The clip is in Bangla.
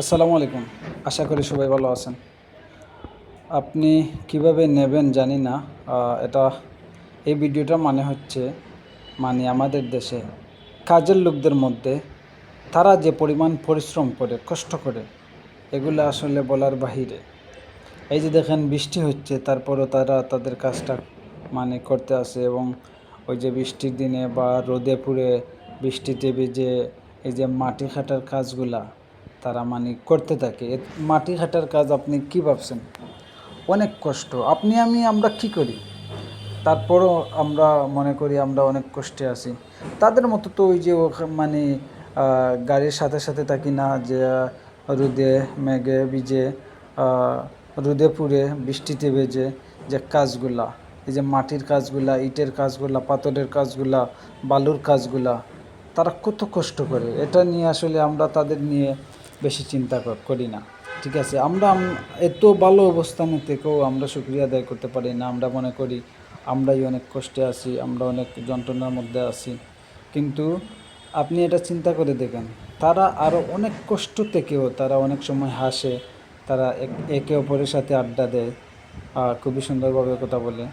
আসসালামু আলাইকুম। আশা করি সবাই ভালো আছেন। আপনি কিভাবে নেবেন জানি না। এটা এই ভিডিওটা মানে হচ্ছে আমাদের দেশে কাজের লোকদের মধ্যে তারা যে পরিমাণ পরিশ্রম করে, কষ্ট করে, এগুলো আসলে বলার বাহিরে। এই যে দেখেন বৃষ্টি হচ্ছে, তারপরও তারা তাদের কাজটা করতে আসে, এবং ওই যে বৃষ্টির দিনে বা রোদে পুড়ে বৃষ্টিতে ভিজে এই যে মাটি কাটার কাজগুলা তারা করতে থাকে। মাটি কাটার কাজ আপনি কি ভাবছেন? অনেক কষ্ট। আমরা কি করি? তারপরও আমরা মনে করি আমরা অনেক কষ্টে আছি। তাদের মতো তো ওই যে গাড়ির সাথে সাথে থাকি না, যে রোদে মেঘে ভিজে, রোদে পুড়ে বৃষ্টিতে ভেজে যে কাজগুলা, এই যে মাটির কাজগুলা, ইটের কাজগুলা, পাথরের কাজগুলা, বালুর কাজগুলা, তারা কত কষ্ট করে। এটা নিয়ে আসলে আমরা তাদের নিয়ে বেশি চিন্তা করি না। ঠিক আছে, এত ভালো অবস্থানে থেকেও আমরা শুকরিয়া আদায় করতে পারি না। আমরা মনে করি আমরাই অনেক কষ্টে আছি, আমরা অনেক যন্ত্রণার মধ্যে আছি। কিন্তু আপনি এটা চিন্তা করে দেখেন, তারা আরও অনেক কষ্ট থেকেও তারা অনেক সময় হাসে, তারা একে অপরের সাথে আড্ডা দেয়, খুবই সুন্দরভাবে কথা বলে।